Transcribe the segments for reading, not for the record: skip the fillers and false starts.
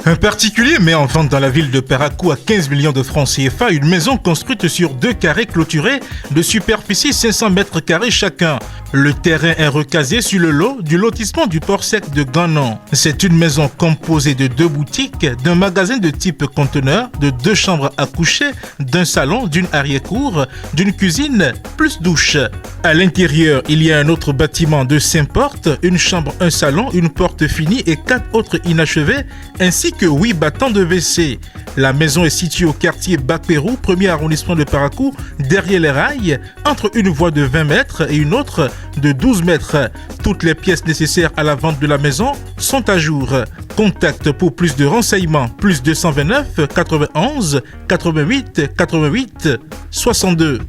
Un particulier met en vente dans la ville de Parakou à 15 millions de francs CFA une maison construite sur 2 carrés clôturés de superficie 500 mètres carrés chacun. Le terrain est recasé sur le lot du lotissement du port sec de Ganon. C'est une maison composée de 2 boutiques, d'un magasin de type conteneur, de 2 chambres à coucher, d'un salon, d'une arrière-cour, d'une cuisine, plus douche. À l'intérieur, il y a un autre bâtiment de 5 portes, une chambre, un salon, une porte finie et 4 autres inachevés, ainsi que 8 battants de WC. La maison est située au quartier Bakpérou, 1er arrondissement de Parakou, derrière les rails, entre une voie de 20 mètres et une autre de 12 mètres. Toutes les pièces nécessaires à la vente de la maison sont à jour. Contact pour plus de renseignements, plus 229 91 88 88 62.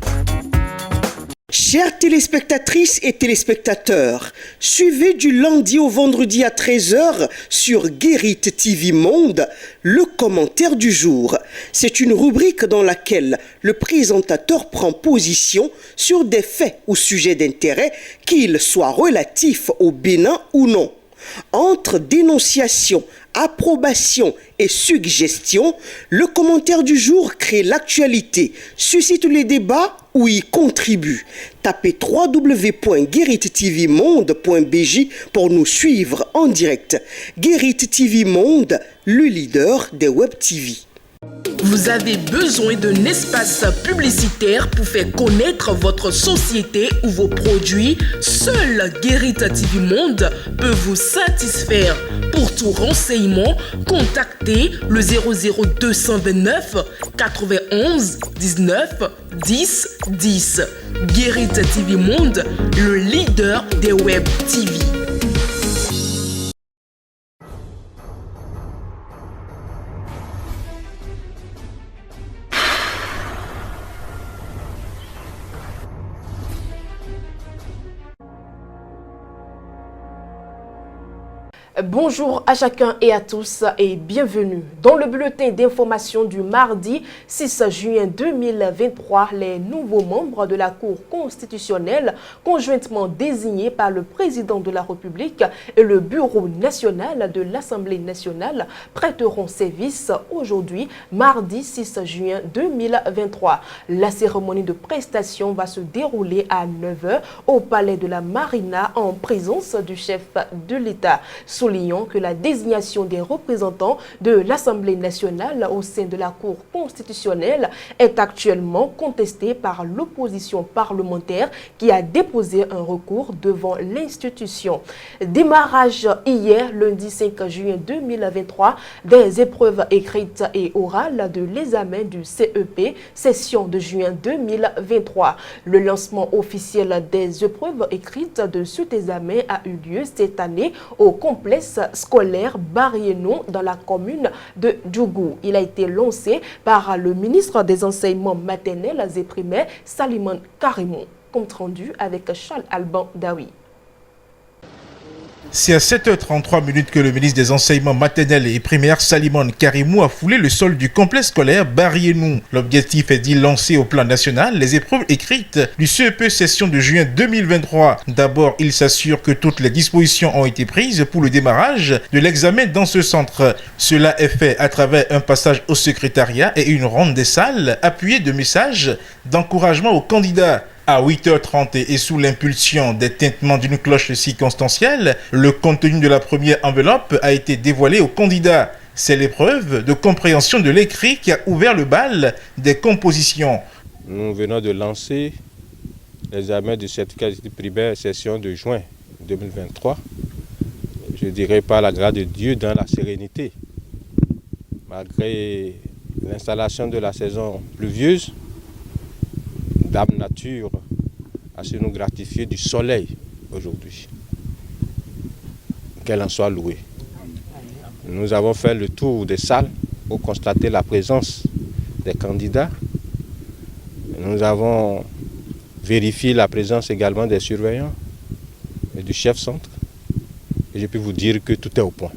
Chères téléspectatrices et téléspectateurs, suivez du lundi au vendredi à 13h sur Guérit TV Monde le commentaire du jour. C'est une rubrique dans laquelle le présentateur prend position sur des faits ou sujets d'intérêt, qu'ils soient relatifs au Bénin ou non. Entre dénonciation, approbation et suggestion, le commentaire du jour crée l'actualité, suscite les débats ou y contribue. Tapez www.gueritvmonde.bj pour nous suivre en direct. Guérit TV Monde, le leader des Web TV. Vous avez besoin d'un espace publicitaire pour faire connaître votre société ou vos produits? Seul Guérit TV Monde peut vous satisfaire. Pour tout renseignement, contactez le 00229 91 19 10 10. Guérit TV Monde, le leader des Web TV. Bonjour à chacun et à tous et bienvenue dans le bulletin d'information du mardi 6 juin 2023. Les nouveaux membres de la Cour constitutionnelle, conjointement désignés par le président de la République et le Bureau national de l'Assemblée nationale, prêteront service aujourd'hui, mardi 6 juin 2023. La cérémonie de prestation va se dérouler à 9h au Palais de la Marina en présence du chef de l'État. Soulignons que la désignation des représentants de l'Assemblée nationale au sein de la Cour constitutionnelle est actuellement contestée par l'opposition parlementaire qui a déposé un recours devant l'institution. Démarrage hier, lundi 5 juin 2023, des épreuves écrites et orales de l'examen du CEP, session de juin 2023. Le lancement officiel des épreuves écrites de cet examen a eu lieu cette année au complexe scolaire Barriénon dans la commune de Djougou. Il a été lancé par le ministre des Enseignements maternels et primaires, Salimane Karimou. Compte rendu avec Charles Alban Daoui. C'est à 7h33 que le ministre des Enseignements maternels et primaires, Salimane Karimou, a foulé le sol du complexe scolaire Barriénou. L'objectif est d'y lancer au plan national les épreuves écrites du CEP session de juin 2023. D'abord, il s'assure que toutes les dispositions ont été prises pour le démarrage de l'examen dans ce centre. Cela est fait à travers un passage au secrétariat et une ronde des salles appuyée de messages d'encouragement aux candidats. À 8h30 et sous l'impulsion des tintements d'une cloche circonstancielle, le contenu de la première enveloppe a été dévoilé aux candidats. C'est l'épreuve de compréhension de l'écrit qui a ouvert le bal des compositions. Nous venons de lancer l'examen du certificat d'études primaires session de juin 2023. Je dirais par la grâce de Dieu dans la sérénité. Malgré l'installation de la saison pluvieuse, Dame Nature a su nous gratifier du soleil aujourd'hui. Qu'elle en soit louée. Nous avons fait le tour des salles pour constater la présence des candidats. Nous avons vérifié la présence également des surveillants et du chef centre. Et je peux vous dire que tout est au point.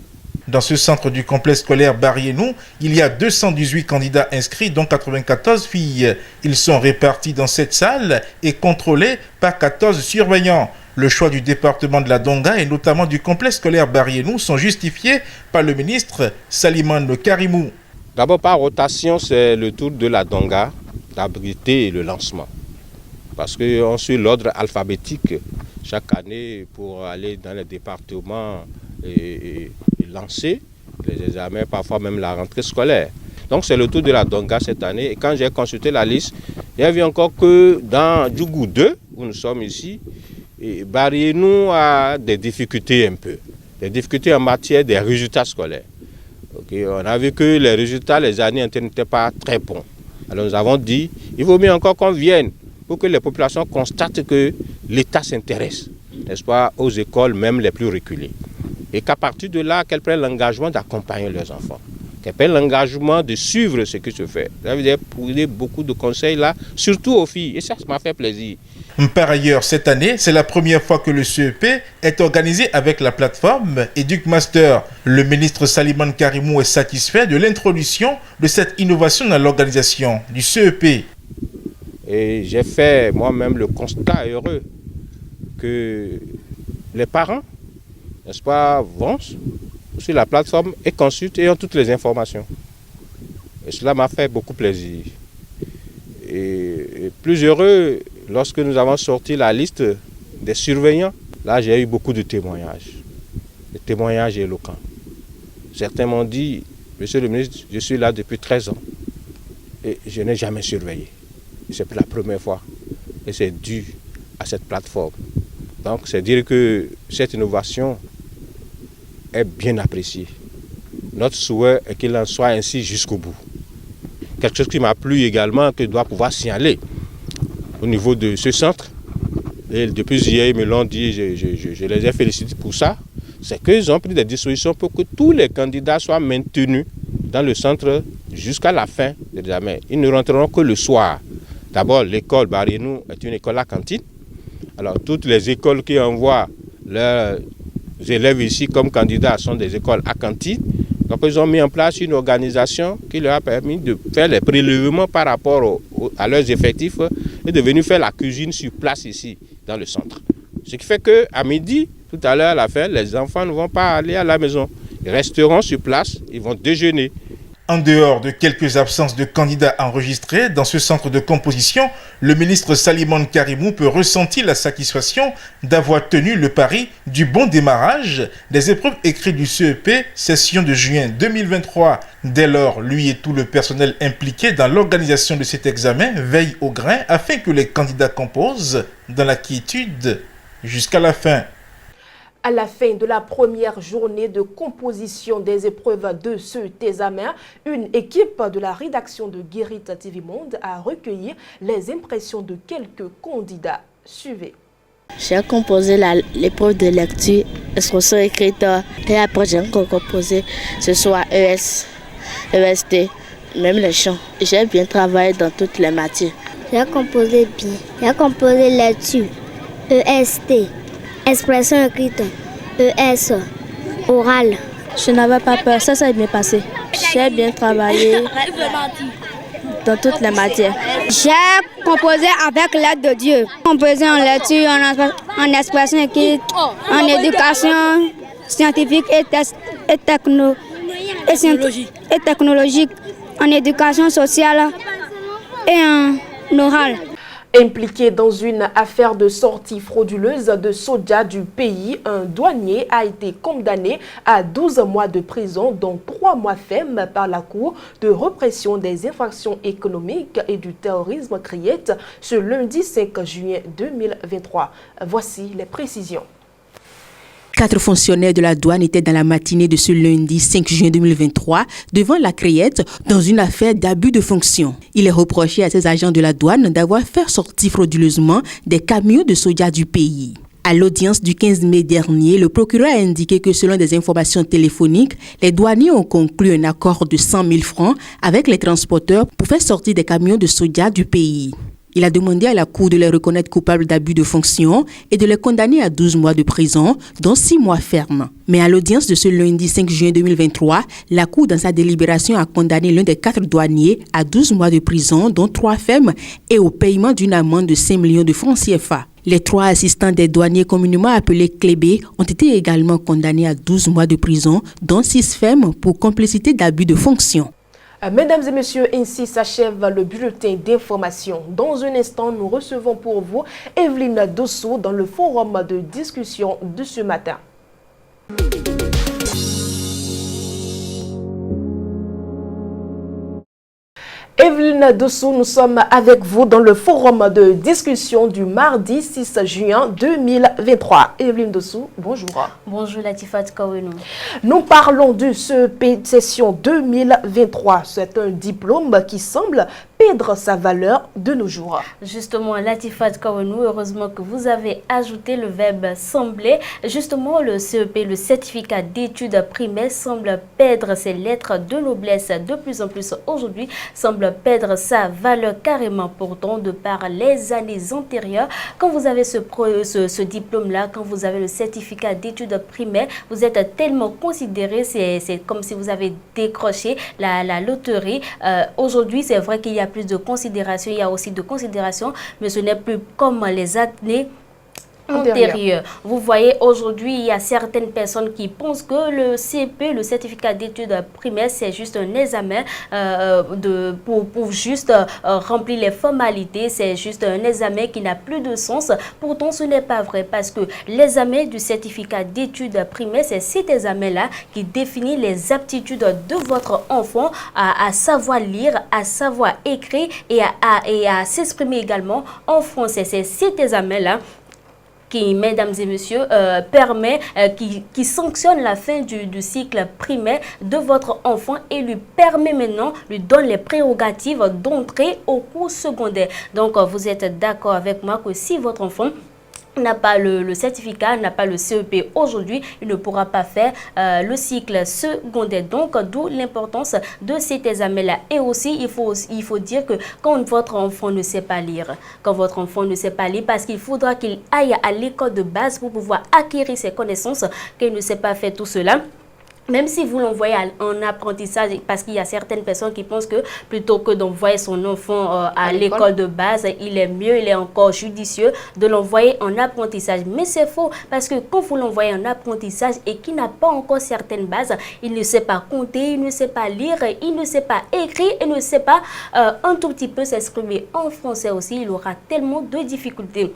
Dans ce centre du complexe scolaire Barriénou, il y a 218 candidats inscrits, dont 94 filles. Ils sont répartis dans cette salle et contrôlés par 14 surveillants. Le choix du département de la Donga et notamment du complexe scolaire Barienou sont justifiés par le ministre Salimane Karimou. D'abord, par rotation, c'est le tour de la Donga d'abriter le lancement. Parce qu'on suit l'ordre alphabétique chaque année pour aller dans les départements et lancer les examens, parfois même la rentrée scolaire. Donc c'est le tour de la Donga cette année. Et quand j'ai consulté la liste, j'ai vu encore que dans Djougou 2, où nous sommes ici, Barienou a des difficultés un peu. Des difficultés en matière des résultats scolaires. Okay, on a vu que les résultats, les années antérieures n'étaient pas très bons. Alors nous avons dit, il vaut mieux encore qu'on vienne pour que les populations constatent que l'État s'intéresse, n'est-ce pas, aux écoles même les plus reculées. Et qu'à partir de là, qu'elles prennent l'engagement d'accompagner leurs enfants. Qu'elles prennent l'engagement de suivre ce qui se fait. Vous avez donné beaucoup de conseils là, surtout aux filles. Et ça m'a fait plaisir. Par ailleurs, cette année, c'est la première fois que le CEP est organisé avec la plateforme EducMaster. Le ministre Salimane Karimou est satisfait de l'introduction de cette innovation dans l'organisation du CEP. Et j'ai fait moi-même le constat heureux que les parents, n'est-ce pas, vont sur la plateforme et consultent et ont toutes les informations. Et cela m'a fait beaucoup plaisir. Et plus heureux, lorsque nous avons sorti la liste des surveillants, là j'ai eu beaucoup de témoignages. Des témoignages éloquents. Certains m'ont dit, monsieur le ministre, je suis là depuis 13 ans et je n'ai jamais surveillé. C'est pour la première fois et c'est dû à cette plateforme. Donc c'est dire que cette innovation est bien appréciée. Notre souhait est qu'il en soit ainsi jusqu'au bout. Quelque chose qui m'a plu également, que je dois pouvoir signaler au niveau de ce centre, et depuis hier ils me l'ont dit, je les ai félicités pour ça, c'est qu'ils ont pris des dispositions pour que tous les candidats soient maintenus dans le centre jusqu'à la fin de l'examen. Ils ne rentreront que le soir. D'abord, l'école Barienou est une école à cantine. Alors, toutes les écoles qui envoient leurs élèves ici comme candidats sont des écoles à cantine. Donc, ils ont mis en place une organisation qui leur a permis de faire les prélèvements par rapport à leurs effectifs et de venir faire la cuisine sur place ici, dans le centre. Ce qui fait qu'à midi, tout à l'heure, à la fin, les enfants ne vont pas aller à la maison. Ils resteront sur place, ils vont déjeuner. En dehors de quelques absences de candidats enregistrés dans ce centre de composition, le ministre Salimane Karimou peut ressentir la satisfaction d'avoir tenu le pari du bon démarrage des épreuves écrites du CEP session de juin 2023. Dès lors, lui et tout le personnel impliqué dans l'organisation de cet examen veillent au grain afin que les candidats composent dans la quiétude jusqu'à la fin. À la fin de la première journée de composition des épreuves de cet examen, une équipe de la rédaction de Guérit TV Monde a recueilli les impressions de quelques candidats. Suivez. J'ai composé l'épreuve de lecture, expression écrite, et après j'ai encore composé ce soit ES, EST, même les chants. J'ai bien travaillé dans toutes les matières. J'ai composé bien. J'ai composé lecture, EST. Expression écrite, ES, oral. Je n'avais pas peur, ça s'est bien passé. J'ai bien travaillé dans toutes les matières. J'ai composé avec l'aide de Dieu. Composé en lecture, en expression écrite, en éducation scientifique et technologique, en éducation sociale et en oral. Impliqué dans une affaire de sortie frauduleuse de soja du pays, un douanier a été condamné à 12 mois de prison, dont 3 mois fermes par la Cour de répression des infractions économiques et du terrorisme CRIET ce lundi 5 juillet 2023. Voici les précisions. 4 fonctionnaires de la douane étaient dans la matinée de ce lundi 5 juin 2023 devant la CRIET dans une affaire d'abus de fonction. Il est reproché à ces agents de la douane d'avoir fait sortir frauduleusement des camions de soja du pays. À l'audience du 15 mai dernier, le procureur a indiqué que selon des informations téléphoniques, les douaniers ont conclu un accord de 100 000 francs avec les transporteurs pour faire sortir des camions de soja du pays. Il a demandé à la Cour de les reconnaître coupables d'abus de fonction et de les condamner à 12 mois de prison, dont 6 mois fermes. Mais à l'audience de ce lundi 5 juin 2023, la Cour, dans sa délibération, a condamné l'un des 4 douaniers à 12 mois de prison, dont 3 fermes, et au paiement d'une amende de 5 millions de francs CFA. Les 3 assistants des douaniers communément appelés clébés ont été également condamnés à 12 mois de prison, dont 6 fermes pour complicité d'abus de fonction. Mesdames et messieurs, ainsi s'achève le bulletin d'information. Dans un instant, nous recevons pour vous Evelyne Dosso dans le forum de discussion de ce matin. Evelyne Dosso, nous sommes avec vous dans le forum de discussion du mardi 6 juin 2023. Evelyne Dosso, bonjour. Bonjour Latifat Kawenou. Nous parlons de CEP session 2023. C'est un diplôme qui semble perdre sa valeur de nos jours. Justement, Latifat Kawenou, heureusement que vous avez ajouté le verbe sembler. Justement, le CEP, le certificat d'études primaires, semble perdre ses lettres de noblesse de plus en plus aujourd'hui, semble perdre sa valeur carrément. Pourtant, de par les années antérieures, quand vous avez ce diplôme-là, quand vous avez le certificat d'études primaires, vous êtes tellement considéré, c'est comme si vous avez décroché la loterie. Aujourd'hui, c'est vrai qu'il y a plus de considération, il y a aussi de considération, mais ce n'est plus comme les années antérieures. Vous voyez, aujourd'hui, il y a certaines personnes qui pensent que le CEP, le certificat d'études primaires, c'est juste un examen pour juste remplir les formalités. C'est juste un examen qui n'a plus de sens. Pourtant, ce n'est pas vrai parce que l'examen du certificat d'études primaires, c'est cet examen-là qui définit les aptitudes de votre enfant à savoir lire, à savoir écrire et à s'exprimer également en français. C'est cet examen-là qui, mesdames et messieurs, qui sanctionne la fin du cycle primaire de votre enfant et lui permet maintenant, lui donne les prérogatives d'entrer au cours secondaire. Donc, vous êtes d'accord avec moi que si votre enfant n'a pas le certificat, n'a pas le CEP aujourd'hui, il ne pourra pas faire le cycle secondaire. Donc, d'où l'importance de cet examen-là. Et aussi, il faut dire que quand votre enfant ne sait pas lire, parce qu'il faudra qu'il aille à l'école de base pour pouvoir acquérir ses connaissances, qu'il ne sait pas faire tout cela. Même si vous l'envoyez en apprentissage, parce qu'il y a certaines personnes qui pensent que plutôt que d'envoyer son enfant à l'école de base, il est mieux, il est encore judicieux de l'envoyer en apprentissage. Mais c'est faux, parce que quand vous l'envoyez en apprentissage et qu'il n'a pas encore certaines bases, il ne sait pas compter, il ne sait pas lire, il ne sait pas écrire, il ne sait pas un tout petit peu s'exprimer en français aussi, il aura tellement de difficultés.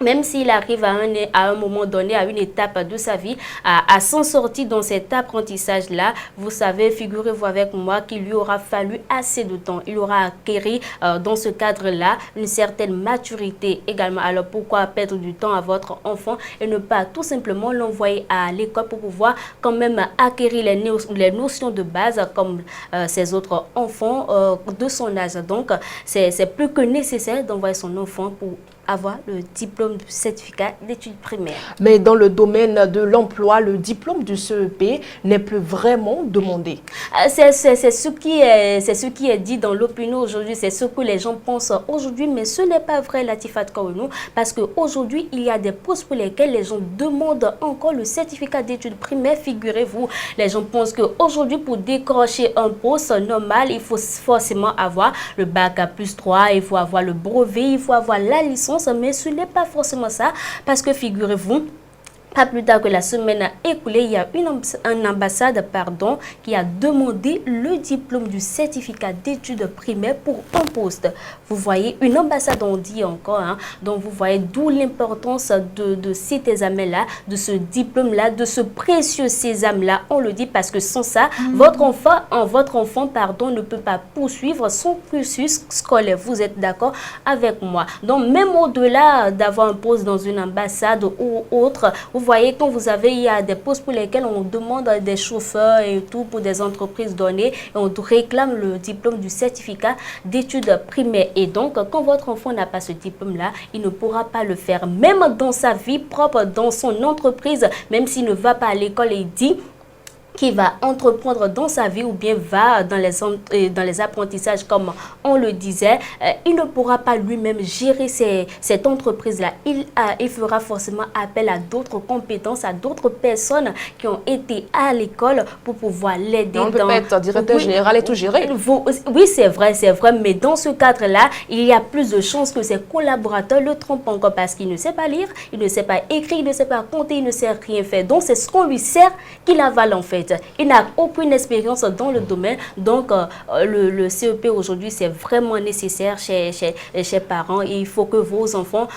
Même s'il arrive à un moment donné, à une étape de sa vie, à s'en sortir dans cet apprentissage-là, vous savez, figurez-vous avec moi qu'il lui aura fallu assez de temps. Il aura acquis dans ce cadre-là une certaine maturité également. Alors pourquoi perdre du temps à votre enfant et ne pas tout simplement l'envoyer à l'école pour pouvoir quand même acquérir les notions de base comme ses autres enfants de son âge. Donc, c'est plus que nécessaire d'envoyer son enfant pour avoir le diplôme du certificat d'études primaires. Mais dans le domaine de l'emploi, le diplôme du CEP n'est plus vraiment demandé. C'est ce qui est dit dans l'opinion aujourd'hui, c'est ce que les gens pensent aujourd'hui, mais ce n'est pas vrai, Latifat Kawenou, parce qu'aujourd'hui, il y a des postes pour lesquels les gens demandent encore le certificat d'études primaires. Figurez-vous, les gens pensent qu'aujourd'hui, pour décrocher un poste normal, il faut forcément avoir le bac à +3, il faut avoir le brevet, il faut avoir la licence. Mais ce n'est pas forcément ça, parce que figurez-vous, pas plus tard que la semaine écoulée, il y a une ambassade qui a demandé le diplôme du certificat d'études primaires pour un poste. Vous voyez, une ambassade, on dit encore, donc vous voyez d'où l'importance de cet examen-là, de ce diplôme-là, de ce précieux sésame-là. On le dit parce que sans ça, votre enfant ne peut pas poursuivre son cursus scolaire. Vous êtes d'accord avec moi? Donc, même au-delà d'avoir un poste dans une ambassade ou autre, vous voyez, quand il y a des postes pour lesquels on demande des chauffeurs et tout pour des entreprises données, et on réclame le diplôme du certificat d'études primaires. Et donc, quand votre enfant n'a pas ce diplôme-là, il ne pourra pas le faire. Même dans sa vie propre, dans son entreprise, même s'il ne va pas à l'école, et il dit qui va entreprendre dans sa vie ou bien va dans les apprentissages, comme on le disait, il ne pourra pas lui-même gérer cette entreprise-là. Il fera forcément appel à d'autres compétences, à d'autres personnes qui ont été à l'école pour pouvoir l'aider. On peut pas être directeur général et tout gérer. Oui, c'est vrai, mais dans ce cadre-là, il y a plus de chances que ses collaborateurs le trompent encore parce qu'il ne sait pas lire, il ne sait pas écrire, il ne sait pas compter, il ne sait rien faire. Donc, c'est ce qu'on lui sert qu'il avale en fait. Il n'a aucune expérience dans le domaine. Donc, le CEP aujourd'hui, c'est vraiment nécessaire chez parents. Et il faut que vos enfants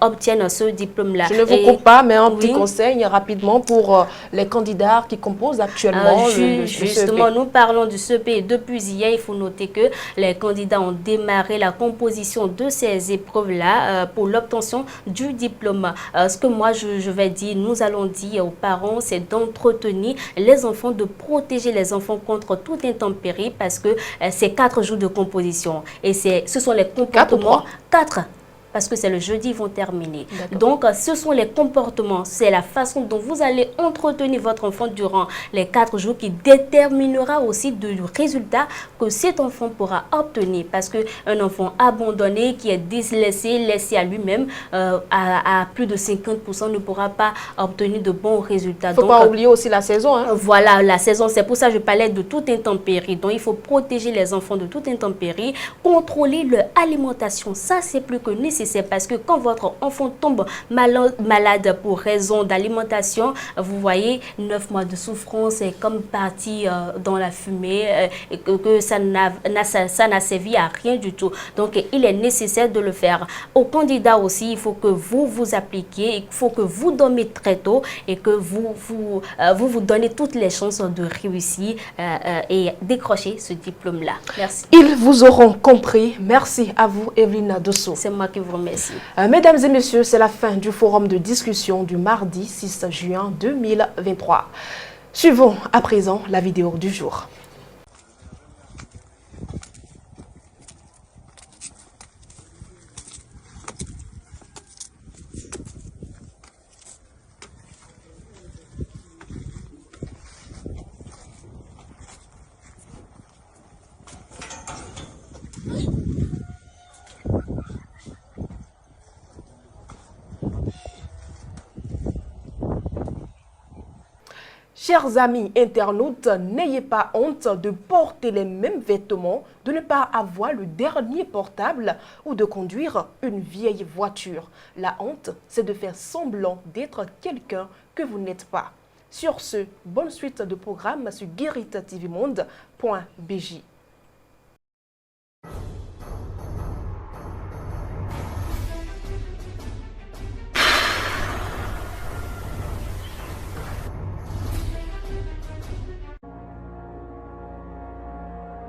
obtiennent ce diplôme-là. Je ne vous coupe pas, mais un petit conseil rapidement pour les candidats qui composent actuellement le justement, CEP. nous parlons du CEP et depuis hier, il faut noter que les candidats ont démarré la composition de ces épreuves-là pour l'obtention du diplôme. Ce que moi, je vais dire, nous allons dire aux parents, c'est d'entretenir les enfants, de protéger les enfants contre toute intempérie parce que c'est 4 jours de composition. Et ce sont les comportements... 4 parce que c'est le jeudi, ils vont terminer. Donc, ce sont les comportements, c'est la façon dont vous allez entretenir votre enfant durant les 4 jours qui déterminera aussi le résultat que cet enfant pourra obtenir. Parce qu'un enfant abandonné, qui est laissé à lui-même, à plus de 50%, ne pourra pas obtenir de bons résultats. Il ne faut pas oublier aussi la saison. Voilà, la saison, c'est pour ça que je parlais de toute intempérie. Donc, il faut protéger les enfants de toute intempérie, contrôler leur alimentation. Ça, c'est plus que nécessaire. Parce que quand votre enfant tombe malade pour raison d'alimentation, vous voyez, 9 mois de souffrance est comme parti dans la fumée, et que ça n'a servi à rien du tout. Donc, il est nécessaire de le faire. Aux candidats aussi, il faut que vous appliquiez, il faut que vous dormez très tôt et que vous donnez toutes les chances de réussir et décrocher ce diplôme-là. Merci. Ils vous auront compris. Merci à vous, Evelyne Dosso. C'est moi qui vous remercie. Mesdames et messieurs, c'est la fin du forum de discussion du mardi 6 juin 2023. Suivons à présent la vidéo du jour. Chers amis internautes, n'ayez pas honte de porter les mêmes vêtements, de ne pas avoir le dernier portable ou de conduire une vieille voiture. La honte, c'est de faire semblant d'être quelqu'un que vous n'êtes pas. Sur ce, bonne suite de programme sur gueritttvmonde.bj.